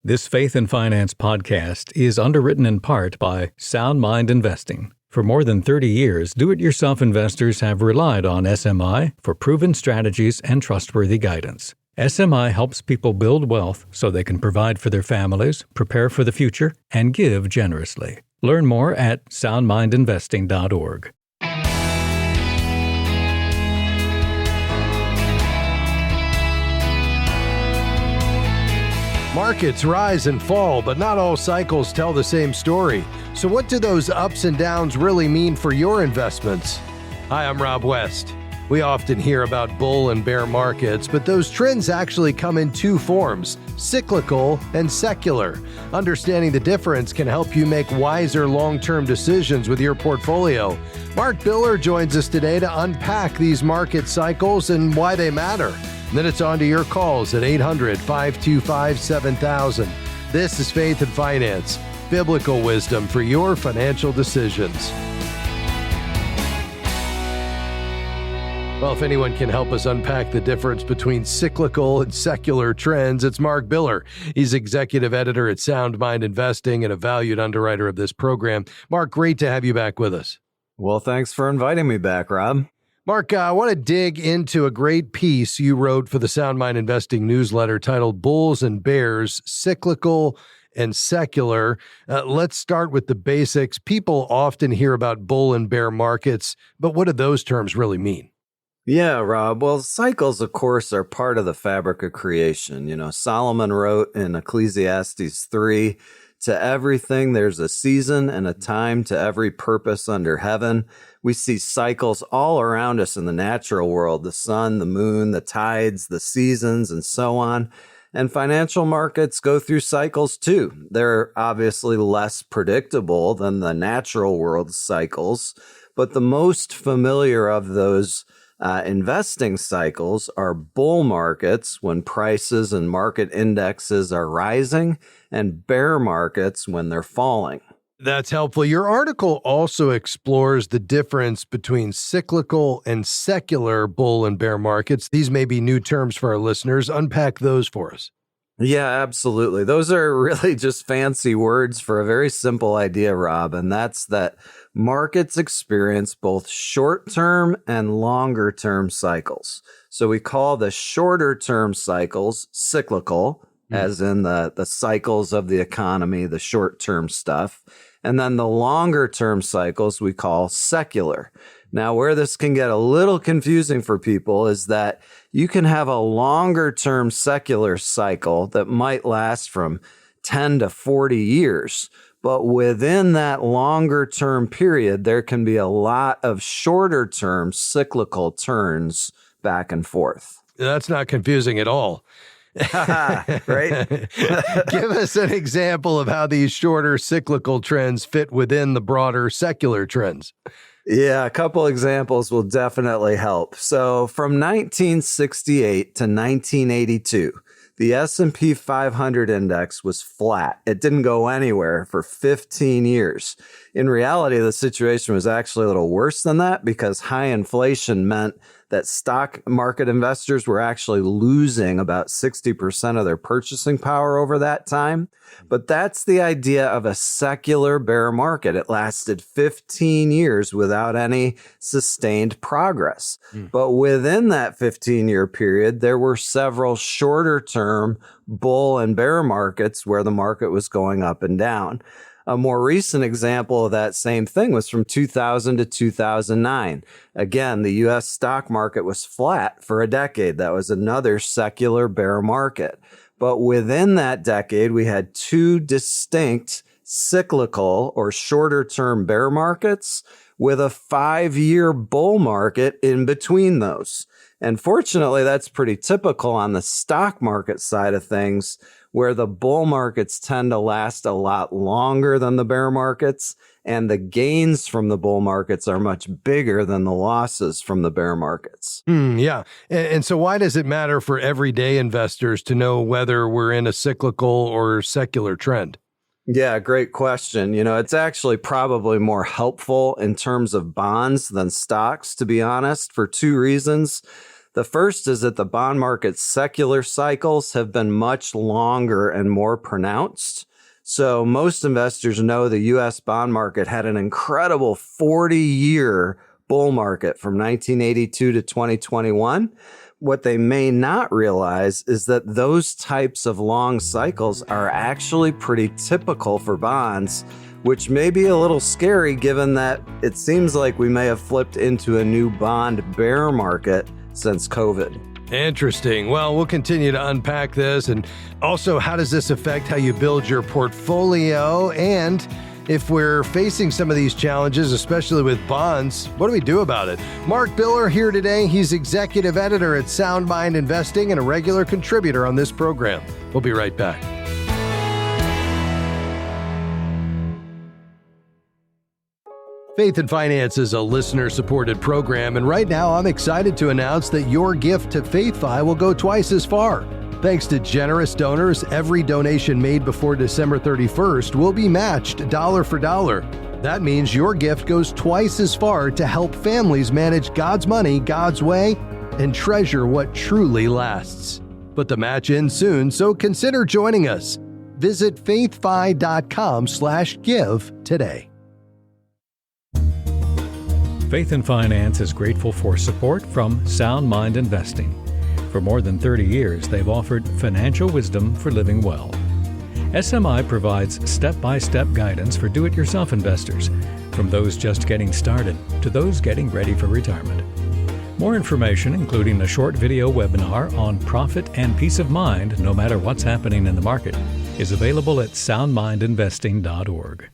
This Faith and Finance podcast is underwritten in part by Sound Mind Investing. For more than 30 years, do-it-yourself investors have relied on SMI for proven strategies and trustworthy guidance. SMI helps people build wealth so they can provide for their families, prepare for the future, and give generously. Learn more at soundmindinvesting.org. Markets rise and fall, but not all cycles tell the same story. So what do those ups and downs really mean for your investments? Hi, I'm Rob West. We often hear about bull and bear markets, but those trends actually come in two forms, cyclical and secular. Understanding the difference can help you make wiser long-term decisions with your portfolio. Mark Biller joins us today to unpack these market cycles and why they matter. Then it's on to your calls at 800-525-7000. This is Faith and Finance, biblical wisdom for your financial decisions. Well, if anyone can help us unpack the difference between cyclical and secular trends, it's Mark Biller. He's executive editor at Sound Mind Investing and a valued underwriter of this program. Mark, great to have you back with us. Well, thanks for inviting me back, Rob. Mark, I want to dig into a great piece you wrote for the Sound Mind Investing newsletter titled Bulls and Bears, Cyclical and Secular. Let's start with the basics. People often hear about bull and bear markets, but what do those terms really mean? Yeah, Rob. Well, cycles, of course, are part of the fabric of creation. You know, Solomon wrote in Ecclesiastes 3, "To everything there's a season and a time to every purpose under heaven." We see cycles all around us in the natural world, the sun, the moon, the tides, the seasons, and so on. And financial markets go through cycles too. They're obviously less predictable than the natural world cycles, but the most familiar of those investing cycles are bull markets when prices and market indexes are rising, and bear markets when they're falling. That's helpful. Your article also explores the difference between cyclical and secular bull and bear markets. These may be new terms for our listeners. Unpack those for us. Yeah, absolutely. Those are really just fancy words for a very simple idea, Rob, and that's that markets experience both short-term and longer-term cycles. So we call the shorter-term cycles cyclical, as in the cycles of the economy, the short-term stuff. And then the longer-term cycles we call secular. Now, where this can get a little confusing for people is that you can have a longer-term secular cycle that might last from 10 to 40 years. But within that longer-term period, there can be a lot of shorter-term cyclical turns back and forth. That's not confusing at all. Right? Give us an example of how these shorter cyclical trends fit within the broader secular trends. Yeah, a couple examples will definitely help. So from 1968 to 1982, the S&P 500 index was flat. It didn't go anywhere for 15 years. In reality, the situation was actually a little worse than that because high inflation meant that stock market investors were actually losing about 60% of their purchasing power over that time. But that's the idea of a secular bear market. It lasted 15 years without any sustained progress. But within that 15-year period, there were several shorter-term bull and bear markets where the market was going up and down. A more recent example of that same thing was from 2000 to 2009. Again, the U.S. stock market was flat for a decade. That was another secular bear market. But within that decade, we had two distinct cyclical or shorter-term bear markets with a 5-year bull market in between those. And fortunately, that's pretty typical on the stock market side of things, where the bull markets tend to last a lot longer than the bear markets, and the gains from the bull markets are much bigger than the losses from the bear markets. Yeah. And so why does it matter for everyday investors to know whether we're in a cyclical or secular trend? Yeah, great question. You know, it's actually probably more helpful in terms of bonds than stocks, to be honest, for two reasons. The first is that the bond market's secular cycles have been much longer and more pronounced. So most investors know the U.S. bond market had an incredible 40-year bull market from 1982 to 2021. What they may not realize is that those types of long cycles are actually pretty typical for bonds, which may be a little scary given that it seems like we may have flipped into a new bond bear market since COVID. Interesting. Well, we'll continue to unpack this. And also, how does this affect how you build your portfolio? And if we're facing some of these challenges, especially with bonds, what do we do about it? Mark Biller here today. He's executive editor at Sound Mind Investing and a regular contributor on this program. We'll be right back. Faith and Finance is a listener-supported program, and right now I'm excited to announce that your gift to FaithFi will go twice as far. Thanks to generous donors, every donation made before December 31st will be matched dollar for dollar. That means your gift goes twice as far to help families manage God's money God's way and treasure what truly lasts. But the match ends soon, so consider joining us. Visit faithfi.com/give today. Faith and Finance is grateful for support from Sound Mind Investing. For more than 30 years, they've offered financial wisdom for living well. SMI provides step-by-step guidance for do-it-yourself investors, from those just getting started to those getting ready for retirement. More information, including a short video webinar on profit and peace of mind no matter what's happening in the market, is available at soundmindinvesting.org.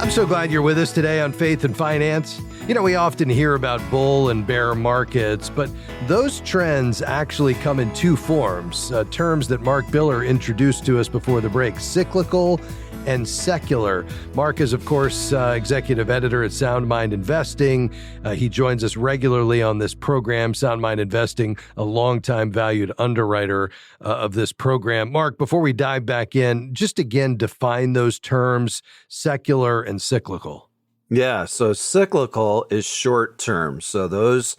I'm so glad you're with us today on Faith and Finance. You know, we often hear about bull and bear markets, but those trends actually come in two forms, terms that Mark Biller introduced to us before the break: cyclical and secular. Mark is, of course, executive editor at Sound Mind Investing. He joins us regularly on this program. Sound Mind Investing, a longtime valued underwriter of this program. Mark, before we dive back in, just again define those terms, secular and cyclical. Yeah, so cyclical is short term. So those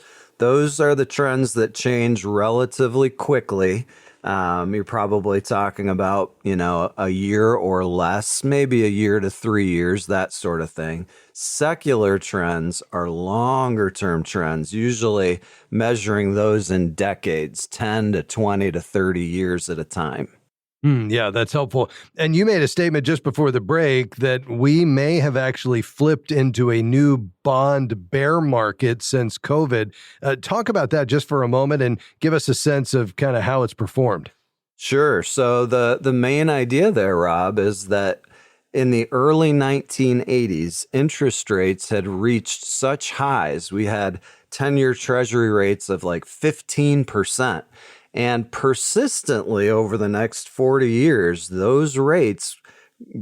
are the trends that change relatively quickly. You're probably talking about, a year or less, maybe a year to 3 years, that sort of thing. Secular trends are longer term trends, usually measuring those in decades, 10 to 20 to 30 years at a time. Yeah, that's helpful. And you made a statement just before the break that we may have actually flipped into a new bond bear market since COVID. Talk about that just for a moment and give us a sense of kind of how it's performed. Sure. So the main idea there, Rob, is that in the early 1980s, interest rates had reached such highs. We had 10-year treasury rates of like 15%. And persistently over the next 40 years, those rates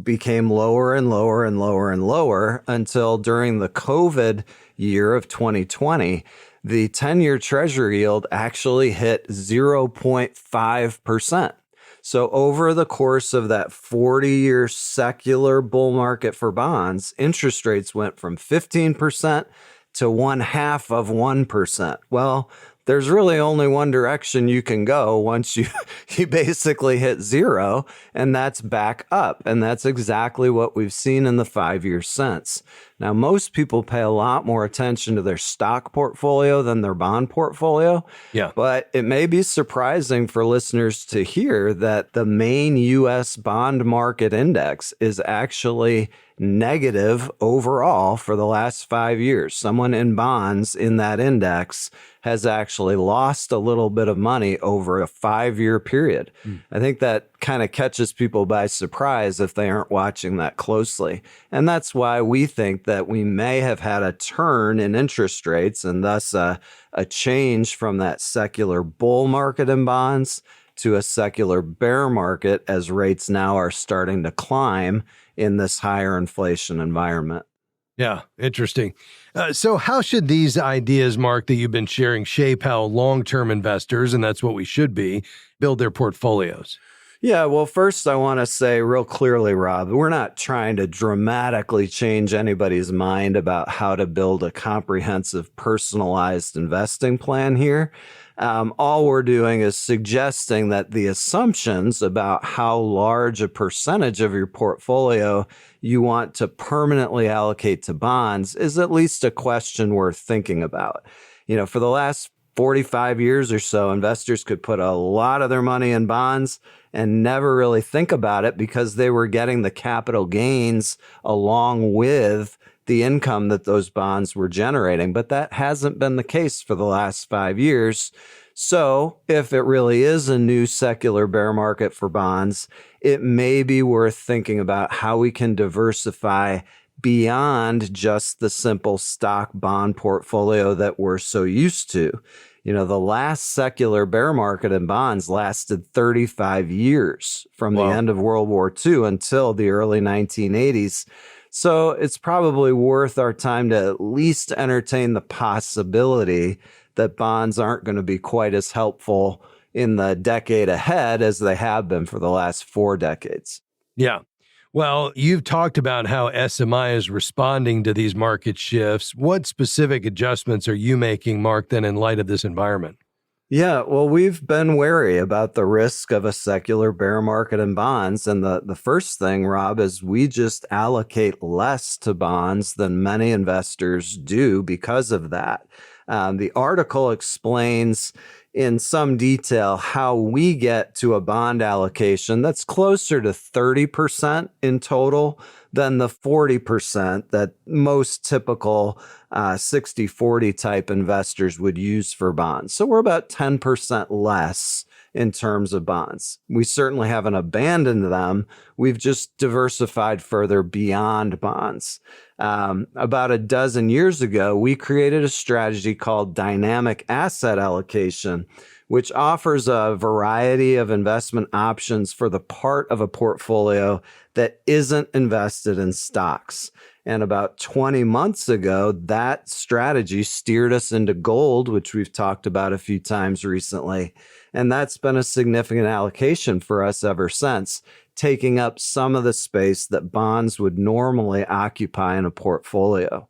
became lower and lower and lower and lower until during the COVID year of 2020, the 10-year treasury yield actually hit 0.5%. So over the course of that 40-year secular bull market for bonds, interest rates went from 15% to 0.5%. Well, there's really only one direction you can go once you basically hit zero, and that's back up. And that's exactly what we've seen in the 5 years since. Now, most people pay a lot more attention to their stock portfolio than their bond portfolio. Yeah. But it may be surprising for listeners to hear that the main U.S. bond market index is actually negative overall for the last 5 years. Someone in bonds in that index has actually lost a little bit of money over a 5-year period. I think that kind of catches people by surprise if they aren't watching that closely. And that's why we think that we may have had a turn in interest rates and thus a change from that secular bull market in bonds to a secular bear market as rates now are starting to climb in this higher inflation environment. Yeah, interesting. So how should these ideas, Mark, that you've been sharing shape how long-term investors, and that's what we should be, build their portfolios? Yeah, well, first I want to say real clearly, Rob, we're not trying to dramatically change anybody's mind about how to build a comprehensive, personalized investing plan here. All we're doing is suggesting that the assumptions about how large a percentage of your portfolio you want to permanently allocate to bonds is at least a question worth thinking about. For the last 45 years or so, investors could put a lot of their money in bonds and never really think about it because they were getting the capital gains along with the income that those bonds were generating. But that hasn't been the case for the last 5 years. So if it really is a new secular bear market for bonds, it may be worth thinking about how we can diversify beyond just the simple stock bond portfolio that we're so used to. The last secular bear market in bonds lasted 35 years from the end of World War II until the early 1980s. So it's probably worth our time to at least entertain the possibility that bonds aren't going to be quite as helpful in the decade ahead as they have been for the last 4 decades. Yeah. Well, you've talked about how SMI is responding to these market shifts. What specific adjustments are you making, Mark, then in light of this environment? Yeah, well, we've been wary about the risk of a secular bear market in bonds. And the first thing, Rob, is we just allocate less to bonds than many investors do because of that. The article explains in some detail how we get to a bond allocation that's closer to 30% in total than the 40% that most typical 60-40 type investors would use for bonds. So we're about 10% less in terms of bonds. We certainly haven't abandoned them. We've just diversified further beyond bonds. About a dozen years ago, we created a strategy called dynamic asset allocation, which offers a variety of investment options for the part of a portfolio that isn't invested in stocks. And about 20 months ago, that strategy steered us into gold, which we've talked about a few times recently. And that's been a significant allocation for us ever since, taking up some of the space that bonds would normally occupy in a portfolio.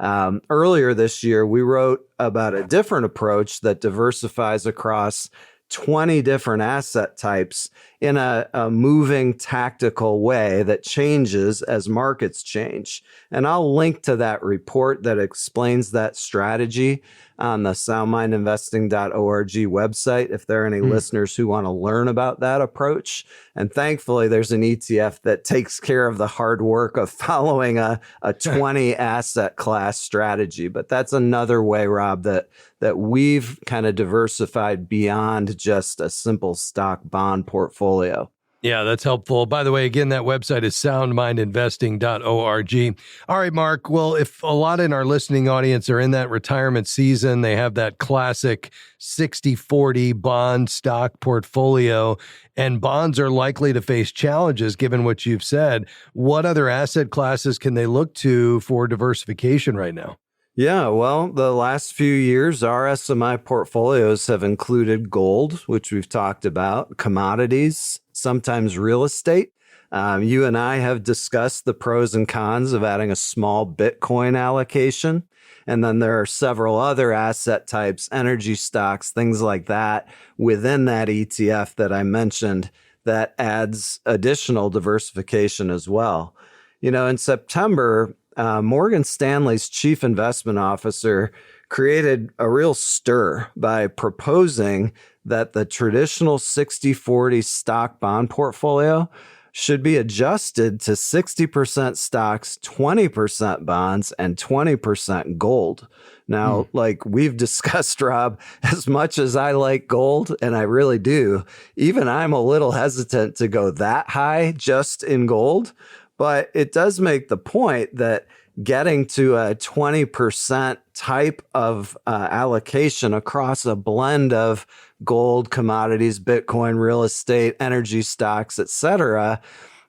Earlier this year, we wrote about a different approach that diversifies across 20 different asset types in a moving tactical way that changes as markets change. And I'll link to that report that explains that strategy on the soundmindinvesting.org website if there are any listeners who want to learn about that approach. And thankfully, there's an ETF that takes care of the hard work of following a 20 asset class strategy. But that's another way, Rob, that we've kind of diversified beyond just a simple stock bond portfolio. Yeah, that's helpful. By the way, again, that website is soundmindinvesting.org. All right, Mark. Well, if a lot in our listening audience are in that retirement season, they have that classic 60-40 bond stock portfolio, and bonds are likely to face challenges given what you've said. What other asset classes can they look to for diversification right now? Yeah, well, the last few years, our SMI portfolios have included gold, which we've talked about, commodities, sometimes real estate. You and I have discussed the pros and cons of adding a small Bitcoin allocation. And then there are several other asset types, energy stocks, things like that within that ETF that I mentioned that adds additional diversification as well. In September, Morgan Stanley's chief investment officer created a real stir by proposing that the traditional 60-40 stock bond portfolio should be adjusted to 60% stocks, 20% bonds, and 20% gold. Now, like we've discussed, Rob, as much as I like gold, and I really do, even I'm a little hesitant to go that high just in gold. But it does make the point that getting to a 20% type of allocation across a blend of gold, commodities, Bitcoin, real estate, energy stocks, etc.,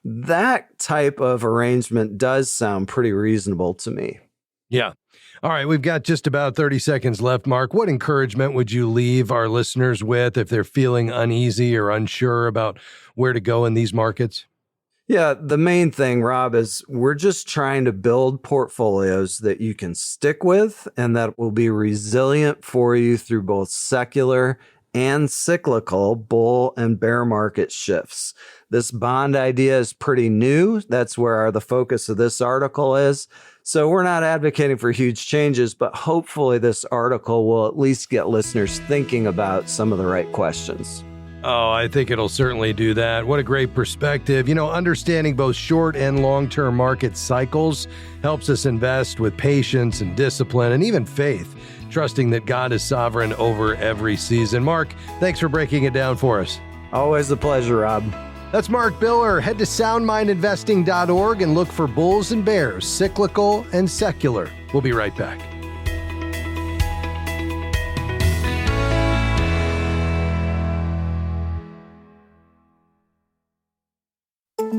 that type of arrangement does sound pretty reasonable to me. Yeah. All right, we've got just about 30 seconds left, Mark. What encouragement would you leave our listeners with if they're feeling uneasy or unsure about where to go in these markets? Yeah, the main thing, Rob, is we're just trying to build portfolios that you can stick with and that will be resilient for you through both secular and cyclical bull and bear market shifts. This bond idea is pretty new. That's where the focus of this article is. So we're not advocating for huge changes, but hopefully this article will at least get listeners thinking about some of the right questions. Oh, I think it'll certainly do that. What a great perspective. Understanding both short and long-term market cycles helps us invest with patience and discipline and even faith, trusting that God is sovereign over every season. Mark, thanks for breaking it down for us. Always a pleasure, Rob. That's Mark Biller. Head to soundmindinvesting.org and look for bulls and bears, cyclical and secular. We'll be right back.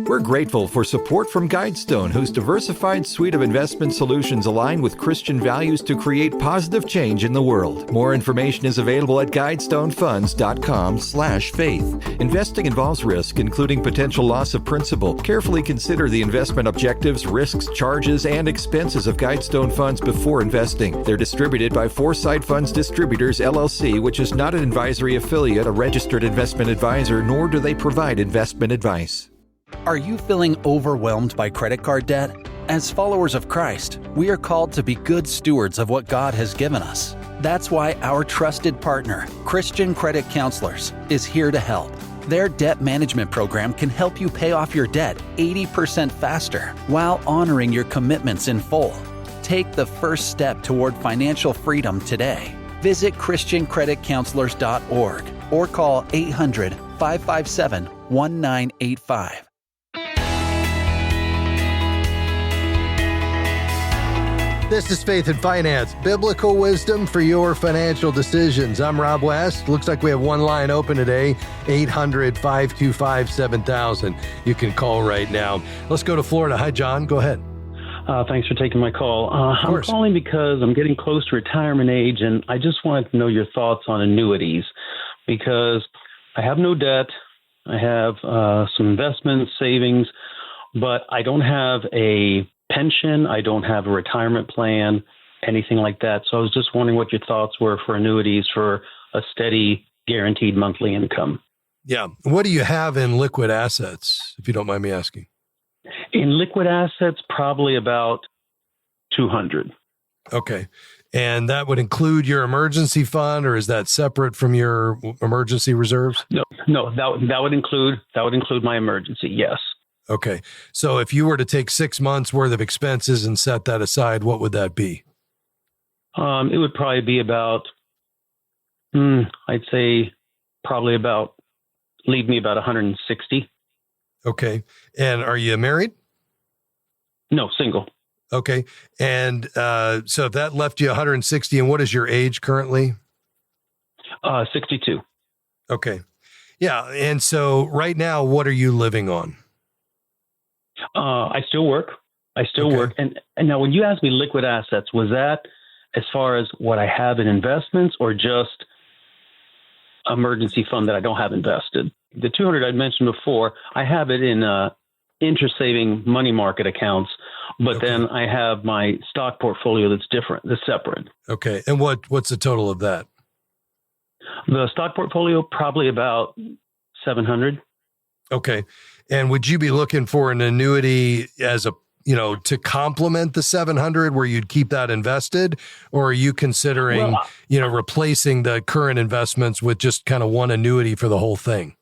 We're grateful for support from Guidestone, whose diversified suite of investment solutions align with Christian values to create positive change in the world. More information is available at guidestonefunds.com/faith. Investing involves risk, including potential loss of principal. Carefully consider the investment objectives, risks, charges, and expenses of Guidestone Funds before investing. They're distributed by Foresight Funds Distributors, LLC, which is not an advisory affiliate, a registered investment advisor, nor do they provide investment advice. Are you feeling overwhelmed by credit card debt? As followers of Christ, we are called to be good stewards of what God has given us. That's why our trusted partner, Christian Credit Counselors, is here to help. Their debt management program can help you pay off your debt 80% faster while honoring your commitments in full. Take the first step toward financial freedom today. Visit ChristianCreditCounselors.org or call 800-557-1985. This is Faith and Finance, biblical wisdom for your financial decisions. I'm Rob West. Looks like we have one line open today, 800-525-7000. You can call right now. Let's go to Florida. Hi, John. Go ahead. Thanks for taking my call. I'm calling because I'm getting close to retirement age, and I just wanted to know your thoughts on annuities because I have no debt. I have some investments, savings, but I don't have a pension. I don't have a retirement plan, anything like that. So I was just wondering what your thoughts were for annuities for a steady, guaranteed monthly income. Yeah. What do you have in liquid assets, if you don't mind me asking? In liquid assets, probably about 200. Okay. And that would include your emergency fund, or is that separate from your emergency reserves? No, that would include my emergency. Yes. Okay. So if you were to take 6 months worth of expenses and set that aside, what would that be? It would probably be about, I'd say probably leave me about 160. Okay. And are you married? No, single. Okay. And so if that left you 160, and what is your age currently? 62. Okay. Yeah. And so right now, what are you living on? I still work. And now when you asked me liquid assets, was that as far as what I have in investments or just emergency fund that I don't have invested? The 200 I'd mentioned before, I have it in interest saving money market accounts, but then I have my stock portfolio that's different, that's separate. Okay. And what's the total of that? The stock portfolio, probably about 700. Okay. And would you be looking for an annuity as to complement the 700 where you'd keep that invested? Or are you considering, replacing the current investments with just kind of one annuity for the whole thing?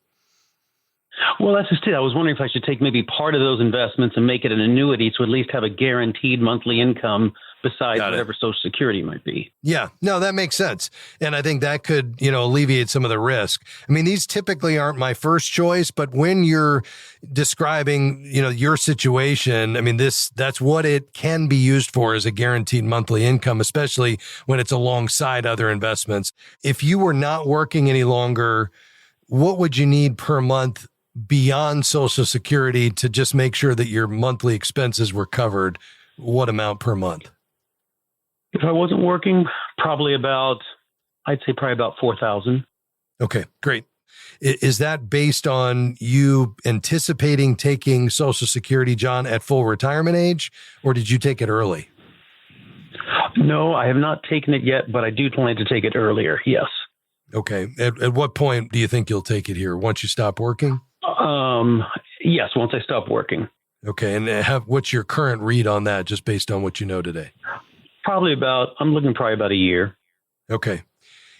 Well, that's just it. I was wondering if I should take maybe part of those investments and make it an annuity to at least have a guaranteed monthly income besides whatever Social Security might be. Yeah, no, that makes sense. And I think that could, alleviate some of the risk. I mean, these typically aren't my first choice, but when you're describing, your situation, I mean, that's what it can be used for, as a guaranteed monthly income, especially when it's alongside other investments. If you were not working any longer, what would you need per month beyond Social Security to just make sure that your monthly expenses were covered? What amount per month? If I wasn't working, I'd say probably about 4,000. Okay, great. Is that based on you anticipating taking Social Security, John, at full retirement age, or did you take it early? No, I have not taken it yet, but I do plan to take it earlier. Yes. Okay. At what point do you think you'll take it here? Once you stop working? Yes, once I stop working. Okay. And what's your current read on that, just based on what you know today? I'm looking probably about a year. Okay.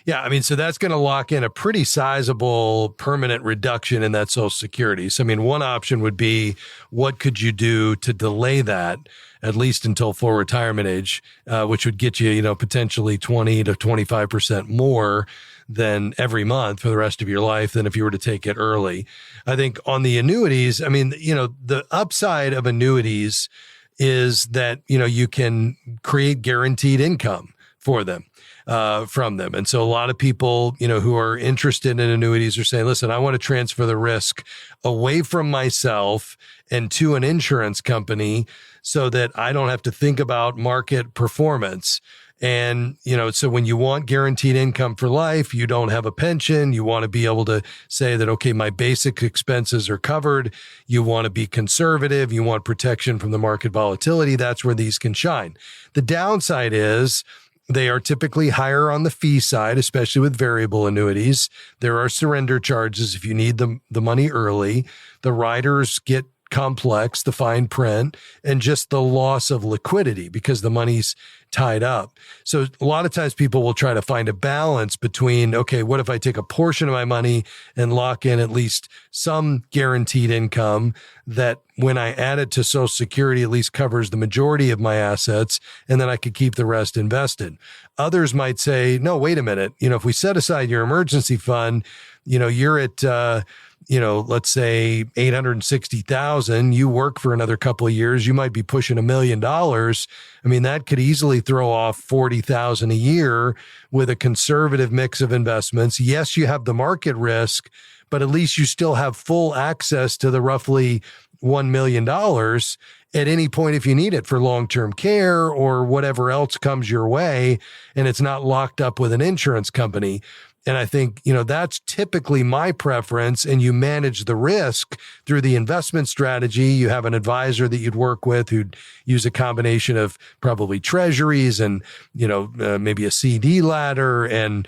Yeah, I mean, so that's going to lock in a pretty sizable permanent reduction in that Social Security. So, I mean, one option would be, what could you do to delay that at least until full retirement age, which would get you, potentially 20 to 25% more than every month for the rest of your life than if you were to take it early. I think on the annuities, I mean, the upside of annuities is that, you can create guaranteed income for them. From them. And so a lot of people, who are interested in annuities are saying, listen, I want to transfer the risk away from myself and to an insurance company so that I don't have to think about market performance. And, so when you want guaranteed income for life, you don't have a pension, you want to be able to say that, okay, my basic expenses are covered. You want to be conservative. You want protection from the market volatility. That's where these can shine. The downside is, they are typically higher on the fee side, especially with variable annuities. There are surrender charges if you need the money early. The riders get complex, the fine print, and just the loss of liquidity because the money's tied up. So a lot of times people will try to find a balance between, okay, what if I take a portion of my money and lock in at least some guaranteed income that when I add it to Social Security, at least covers the majority of my assets, and then I could keep the rest invested. Others might say, no, wait a minute. If we set aside your emergency fund, you're at, let's say 860,000, you work for another couple of years, you might be pushing $1 million. I mean, that could easily throw off 40,000 a year with a conservative mix of investments. Yes, you have the market risk, but at least you still have full access to the roughly $1 million at any point if you need it for long-term care or whatever else comes your way, and it's not locked up with an insurance company. And I think, that's typically my preference, and you manage the risk through the investment strategy. You have an advisor that you'd work with who'd use a combination of probably treasuries and, maybe a CD ladder and,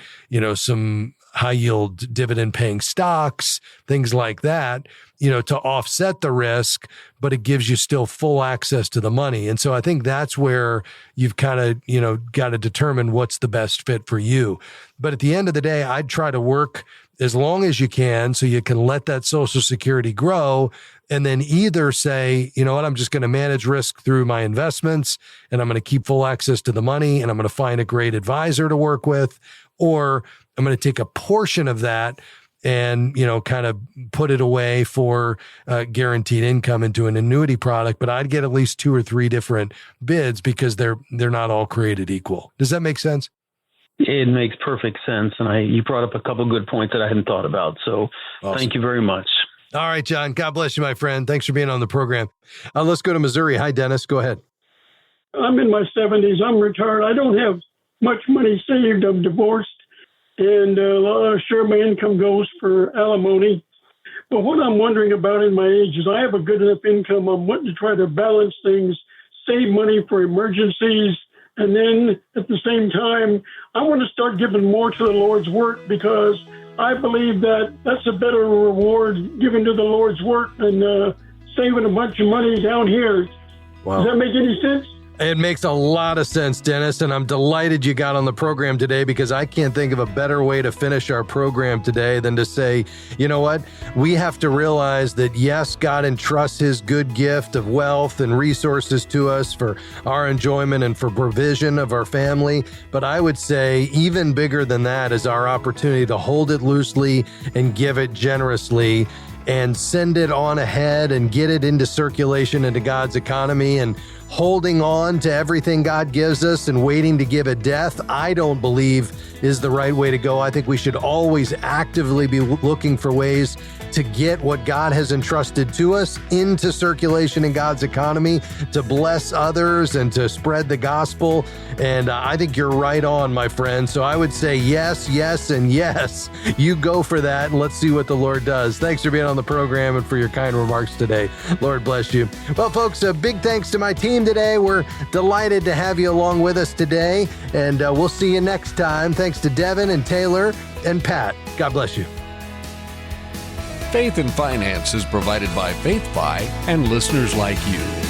some high yield dividend paying stocks, things like that, to offset the risk, but it gives you still full access to the money. And so I think that's where you've kind of, got to determine what's the best fit for you. But at the end of the day, I'd try to work as long as you can so you can let that Social Security grow, and then either say, I'm just going to manage risk through my investments and I'm going to keep full access to the money and I'm going to find a great advisor to work with, or I'm going to take a portion of that and, kind of put it away for guaranteed income into an annuity product. But I'd get at least 2 or 3 different bids because they're not all created equal. Does that make sense? It makes perfect sense. And you brought up a couple of good points that I hadn't thought about. So awesome. Thank you very much. All right, John. God bless you, my friend. Thanks for being on the program. Let's go to Missouri. Hi, Dennis. Go ahead. I'm in my 70s. I'm retired. I don't have much money saved. I'm divorced. And sure, my income goes for alimony. But what I'm wondering about in my age is I have a good enough income. I'm wanting to try to balance things, save money for emergencies. And then at the same time, I want to start giving more to the Lord's work because I believe that that's a better reward given to the Lord's work than saving a bunch of money down here. Wow. Does that make any sense? It makes a lot of sense, Dennis, and I'm delighted you got on the program today because I can't think of a better way to finish our program today than to say, you know what? We have to realize that, yes, God entrusts his good gift of wealth and resources to us for our enjoyment and for provision of our family. But I would say even bigger than that is our opportunity to hold it loosely and give it generously. and send it on ahead and get it into circulation into God's economy, and holding on to everything God gives us and waiting to give it death, I don't believe is the right way to go. I think we should always actively be looking for ways to get what God has entrusted to us into circulation in God's economy, to bless others and to spread the gospel. And I think you're right on, my friend. So I would say yes, yes, and yes. You go for that, and let's see what the Lord does. Thanks for being on the program and for your kind remarks today. Lord bless you. Well, folks, a big thanks to my team today. We're delighted to have you along with us today, and we'll see you next time. Thanks to Devin and Taylor and Pat. God bless you. Faith and Finance is provided by FaithFi and listeners like you.